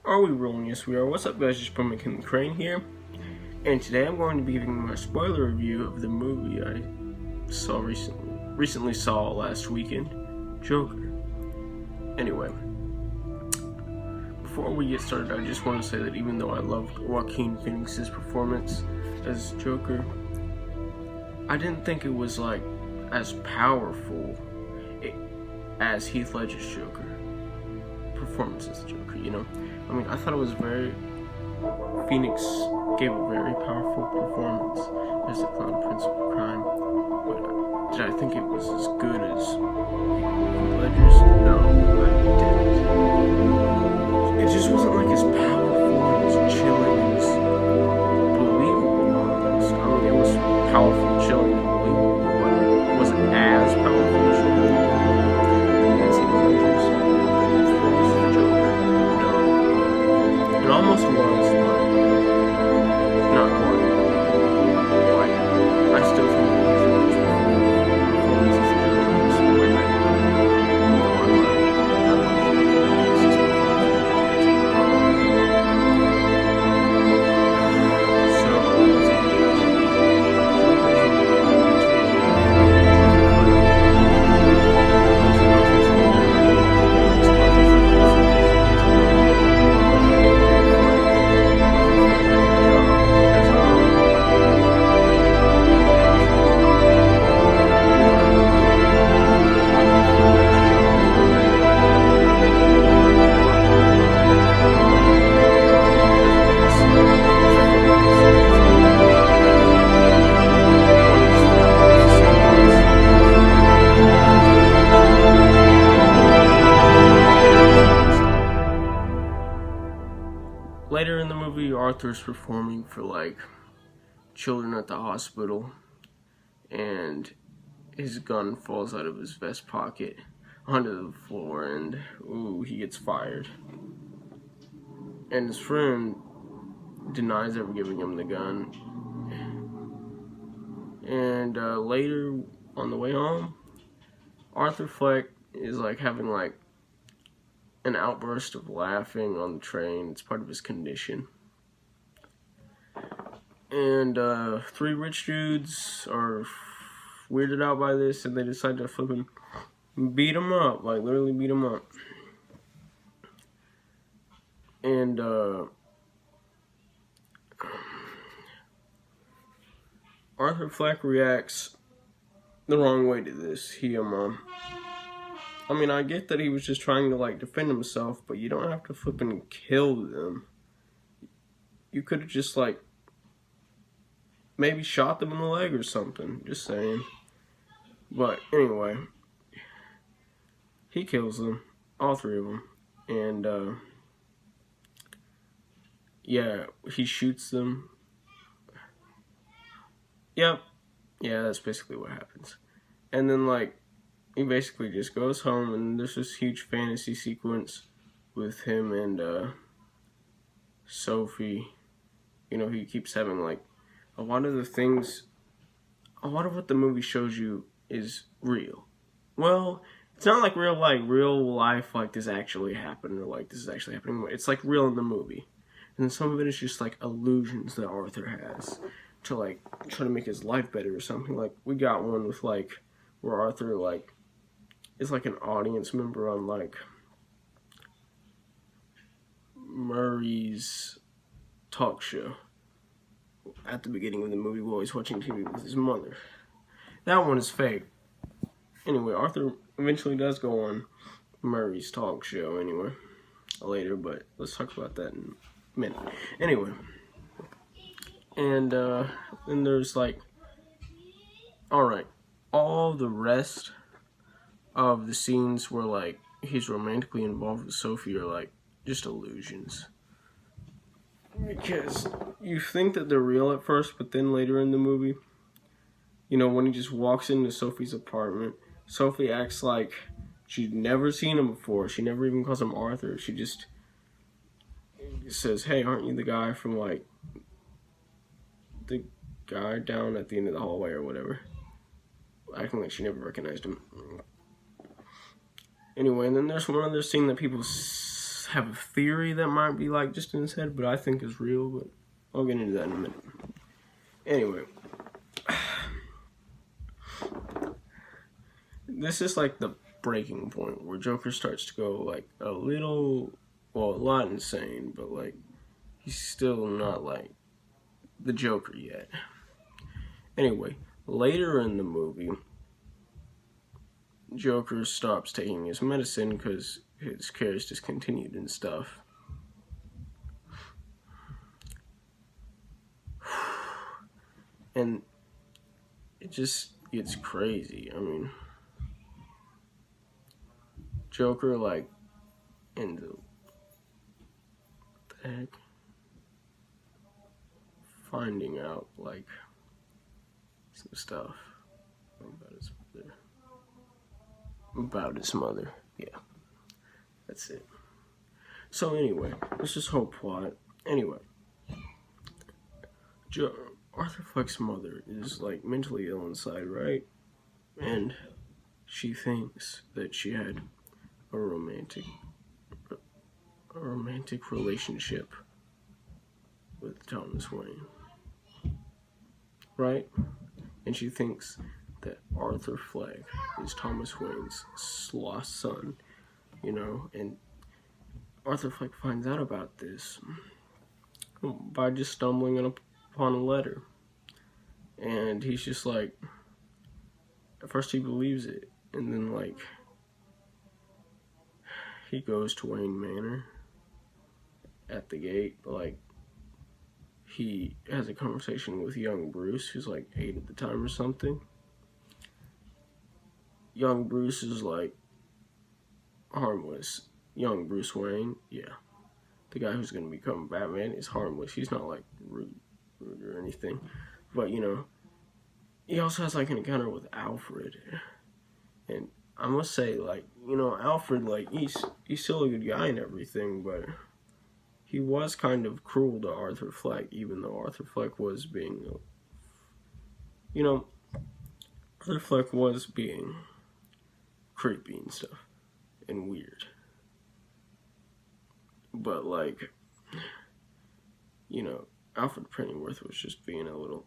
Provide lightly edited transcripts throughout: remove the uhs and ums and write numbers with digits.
Are we rolling? Yes, we are. What's up, guys? Just Pumpkin Crane here, and today I'm going to be giving my spoiler review of the movie I saw recently saw last weekend, Joker. Anyway, before we get started, I just want to say that even though I loved Joaquin Phoenix's performance as Joker, I didn't think it was like as powerful as Heath Ledger's Joker performance as the Joker, you know? I mean, I thought it was Phoenix gave a very powerful performance as the Clown Prince of Crime, but did I think it was as good as Heath Ledger's? No, I didn't. It just wasn't like as powerful and as chilling and as believable almost. I mean, it was powerful, chilling, and believable, but it wasn't as powerful as Heath Ledger's. It almost was, but not quite. Like, I still think that Heath Ledger's performance as the Joker was way better. Later in the movie, Arthur's performing for like children at the hospital, and his gun falls out of his vest pocket onto the floor, and he gets fired. And his friend denies ever giving him the gun. And later, on the way home, Arthur Flack is like having like an outburst of laughing on the train. It's part of his condition. And three rich dudes are weirded out by this, and they decide to flipping beat him up, like literally beat him up. And Arthur Flack reacts the wrong way to this. I mean, I get that he was just trying to, like, defend himself, but you don't have to flipping kill them. You could have just, like, maybe shot them in the leg or something. Just saying. But, anyway. He kills them. All three of them. And, yeah, he shoots them. Yep. Yeah, that's basically what happens. And then, like, he basically just goes home, and there's this huge fantasy sequence with him and Sophie. You know, he keeps having, like, a lot of what the movie shows you is real. Well, it's not like real life, like this actually happened, or like this is actually happening. It's like real in the movie. And then some of it is just like illusions that Arthur has to like try to make his life better or something. Like, we got one with like where Arthur like is like an audience member on like Murray's talk show at the beginning of the movie while he's watching TV with his mother. That one is fake. Anyway, Arthur eventually does go on Murray's talk show anyway later, but let's talk about that in a minute. Anyway, and then there's like, alright, all the rest of the scenes where like he's romantically involved with Sophie are like just illusions, because you think that they're real at first, but then later in the movie, you know, when he just walks into Sophie's apartment, Sophie acts like she'd never seen him before. She never even calls him Arthur. She just says, "Hey, aren't you the guy from like the guy down at the end of the hallway or whatever?" Acting like she never recognized him. Anyway, and then there's one other scene that people have a theory that might be like just in his head, but I think is real, but I'll get into that in a minute. Anyway, this is like the breaking point where Joker starts to go like a lot insane, but like he's still not like the Joker yet. Anyway, later in the movie, Joker stops taking his medicine because his care is discontinued and stuff. And it just gets crazy. I mean, Joker, like, ends up, what the heck? Finding out, like, some stuff about his mother. Yeah, that's it. So anyway, let's just whole plot. Anyway, Arthur Fleck's mother is like mentally ill inside, right? And she thinks that she had a romantic relationship with Thomas Wayne, right? And she thinks that Arthur Fleck is Thomas Wayne's lost son, you know, and Arthur Fleck finds out about this by just stumbling upon a letter. And he's just like, at first he believes it, and then like, he goes to Wayne Manor at the gate, like, he has a conversation with young Bruce, who's like 8 at the time or something. Young Bruce is like harmless. Young Bruce Wayne, yeah. The guy who's gonna become Batman is harmless. He's not like rude or anything. But, you know, he also has like an encounter with Alfred. And I must say, like, you know, Alfred, like, he's still a good guy and everything, but he was kind of cruel to Arthur Fleck, even though Arthur Fleck was being, you know, Arthur Fleck was being creepy and stuff, and weird. But, like, you know, Alfred Pennyworth was just being a little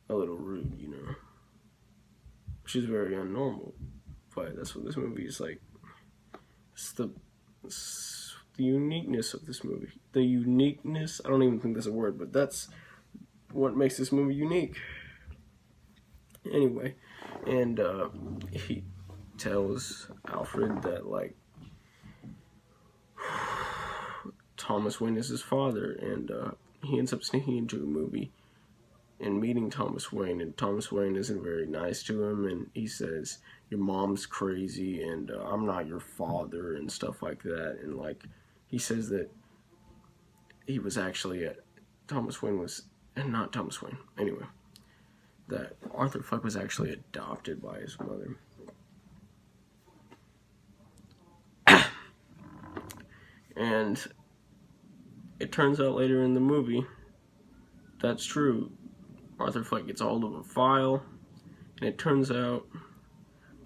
rude, you know, which is very unnormal, but that's what this movie is like. It's the uniqueness of this movie. The uniqueness, I don't even think that's a word, but that's what makes this movie unique. Anyway, and he tells Alfred that, like, Thomas Wayne is his father, and he ends up sneaking into a movie and meeting Thomas Wayne, and Thomas Wayne isn't very nice to him, and he says, your mom's crazy, and I'm not your father, and stuff like that, and, like, he says that he was actually anyway, that Arthur Fleck was actually adopted by his mother. And it turns out later in the movie that's true. Arthur Fleck gets a hold of a file, and it turns out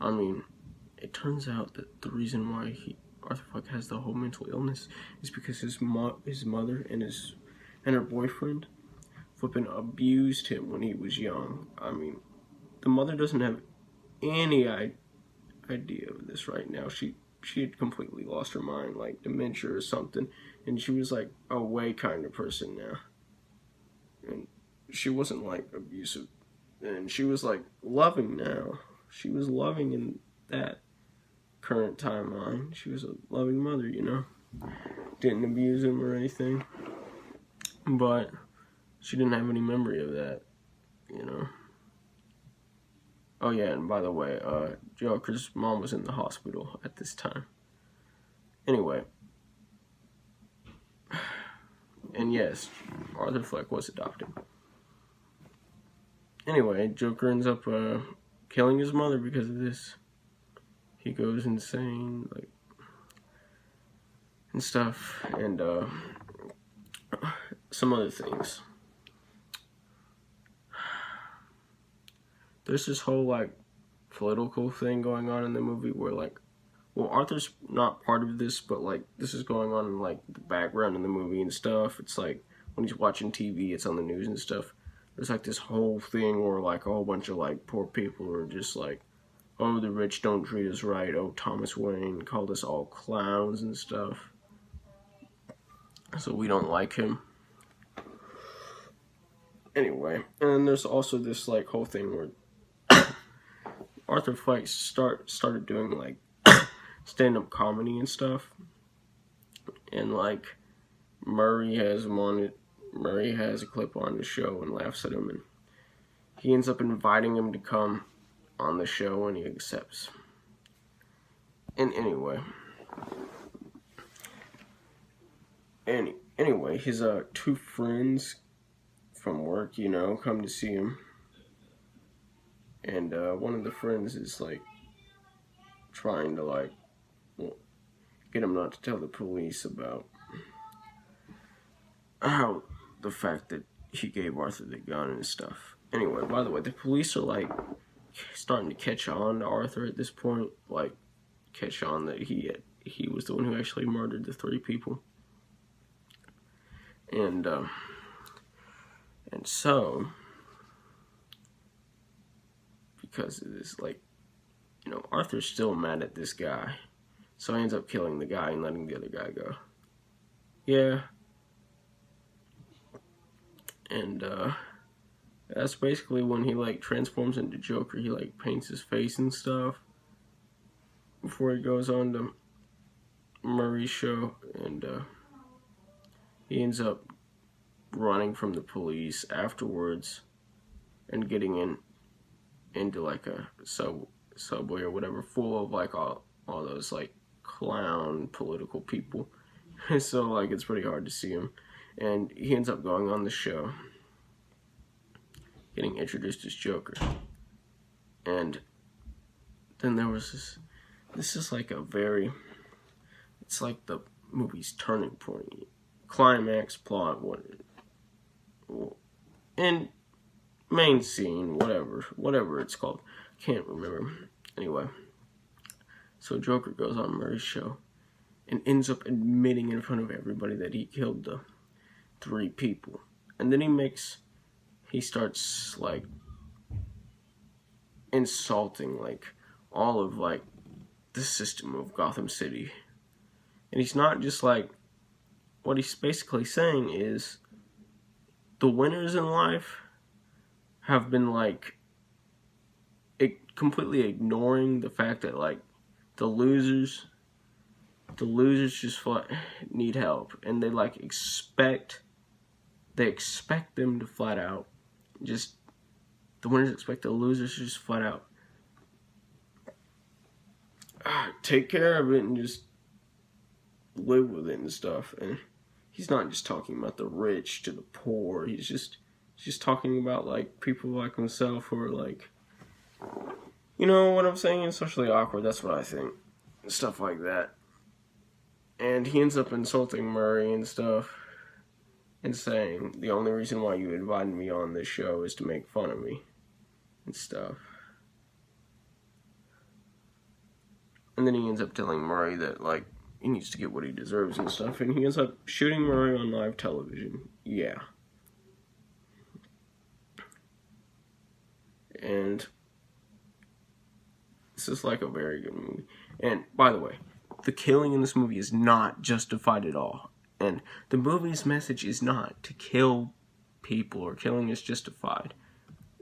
that the reason why Arthur Fleck has the whole mental illness is because his mother and her boyfriend flipping abused him when he was young. I mean, the mother doesn't have any idea of this right now. She had completely lost her mind, like dementia or something, and she was like a way kinder person now. And she wasn't like abusive, and she was like loving now. She was loving in that current timeline. She was a loving mother, you know. Didn't abuse him or anything, but she didn't have any memory of that, you know. Oh yeah, and by the way, Joker's mom was in the hospital at this time. Anyway, and yes, Arthur Fleck was adopted. Anyway, Joker ends up killing his mother because of this. He goes insane, like, and stuff, and some other things. There's this whole, like, political thing going on in the movie where, like, well, Arthur's not part of this, but like this is going on in like the background in the movie and stuff. It's like when he's watching TV, it's on the news and stuff. There's like this whole thing where like a whole bunch of like poor people are just like, oh, the rich don't treat us right. Oh, Thomas Wayne called us all clowns and stuff. So we don't like him. Anyway, and there's also this like whole thing where Arthur Flack started doing like stand-up comedy and stuff, and like Murray has him on it. Murray has a clip on the show and laughs at him, and he ends up inviting him to come on the show, and he accepts. And anyway, his two friends from work, come to see him. And one of the friends is like trying to like get him not to tell the police about how the fact that he gave Arthur the gun and stuff. Anyway, by the way, the police are like starting to catch on to Arthur at this point, like catch on that he was the one who actually murdered the 3 people. And so, because of this, like, Arthur's still mad at this guy. So he ends up killing the guy and letting the other guy go. Yeah. And, that's basically when he, like, transforms into Joker. He, like, paints his face and stuff before he goes on to Murray's show. And, he ends up running from the police afterwards and getting into like a subway or whatever full of like all those like clown political people. So like it's pretty hard to see him, and he ends up going on the show, getting introduced as Joker. And then there was this is like it's like the movie's turning point, climax, plot, and main scene, whatever it's called. Can't remember. Anyway, so Joker goes on Murray's show and ends up admitting in front of everybody that he killed the 3 people. And then he starts like insulting like all of like the system of Gotham City. And he's not just like, what he's basically saying is the winners in life have been like completely ignoring the fact that like the losers just need help, and they like expect them to flat out just, the winners expect the losers to just flat out take care of it and just live with it and stuff. And he's not just talking about the rich to the poor. He's just talking about like people like himself who are like, you know what I'm saying, socially awkward. That's what I think. Stuff like that. And he ends up insulting Murray and stuff, and saying the only reason why you invited me on this show is to make fun of me and stuff. And then he ends up telling Murray that like he needs to get what he deserves and stuff, and he ends up shooting Murray on live television. Yeah. And this is like a very good movie. And by the way, the killing in this movie is not justified at all. And the movie's message is not to kill people or killing is justified.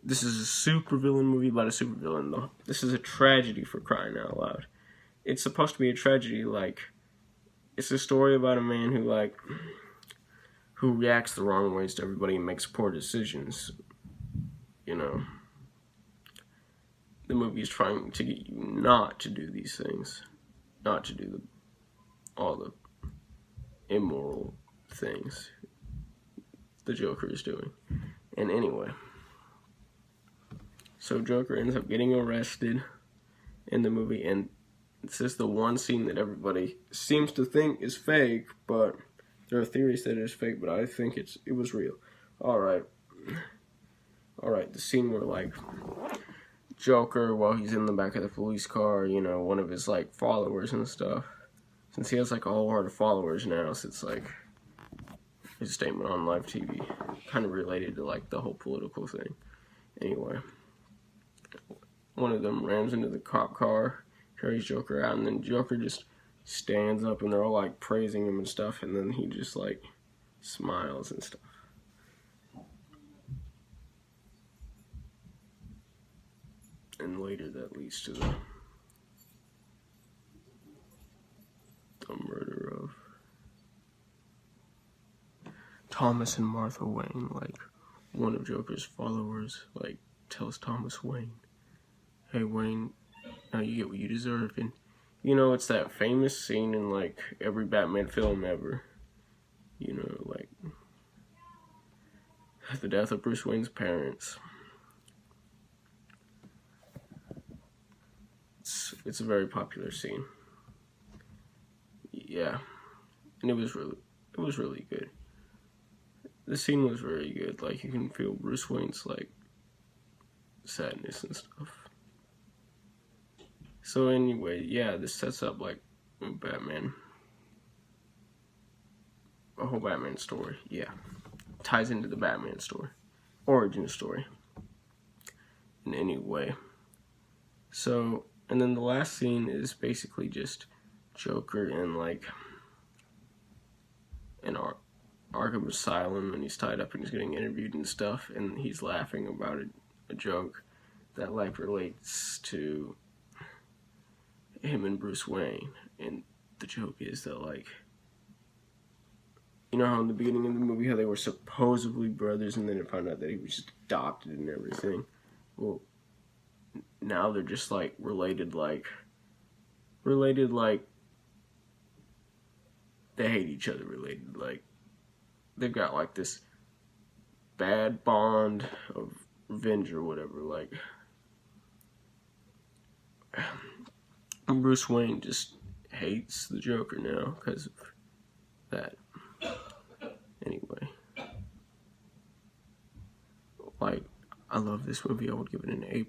This is a supervillain movie about a supervillain, though. This is a tragedy, for crying out loud. It's supposed to be a tragedy, like, it's a story about a man who reacts the wrong ways to everybody and makes poor decisions. You know, the movie is trying to get you not to do these things, not to do all the immoral things the Joker is doing. And anyway, so Joker ends up getting arrested in the movie, and it's just the one scene that everybody seems to think is fake, but there are theories that it is fake, but I think it was real. Alright, the scene where, like, Joker, while he's in the back of the police car, you know, one of his, like, followers and stuff. Since he has, like, a whole heart of followers now, so it's, like, his statement on live TV. Kind of related to, like, the whole political thing. Anyway. One of them rams into the cop car, carries Joker out, and then Joker just stands up, and they're all, like, praising him and stuff, and then he just, like, smiles and stuff. And later that leads to the murder of Thomas and Martha Wayne. Like, one of Joker's followers, like, tells Thomas Wayne, "Hey, Wayne, now you get what you deserve." And, you know, it's that famous scene in, like, every Batman film ever. You know, like, the death of Bruce Wayne's parents. It's a very popular scene. Yeah, and it was really good. The scene was very good. Like, you can feel Bruce Wayne's, like, sadness and stuff. So anyway, yeah, this sets up, like, Batman, a whole Batman story. Yeah, ties into the Batman story, origin story. In any way. So, and then the last scene is basically just Joker in, like, an Arkham Asylum, and he's tied up and he's getting interviewed and stuff, and he's laughing about a joke that, like, relates to him and Bruce Wayne. And the joke is that, like, you know how in the beginning of the movie how they were supposedly brothers, and then it found out that he was just adopted and everything? Well, now they're just, like, related like they hate each other related. Like, they've got, like, this bad bond of revenge or whatever. Like, Bruce Wayne just hates the Joker now because of that. Anyway, like, I love this movie. I would give it an A+.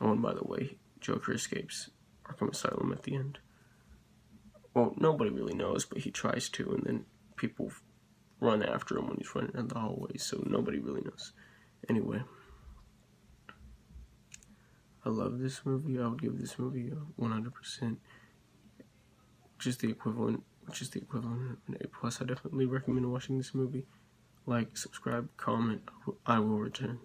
Oh, and by the way, Joker escapes Arkham Asylum at the end. Well, nobody really knows, but he tries to, and then people run after him when he's running down the hallway, so nobody really knows. Anyway, I love this movie. I would give this movie a 100%, which is the equivalent of an A+. I definitely recommend watching this movie. Like, subscribe, comment. I will return.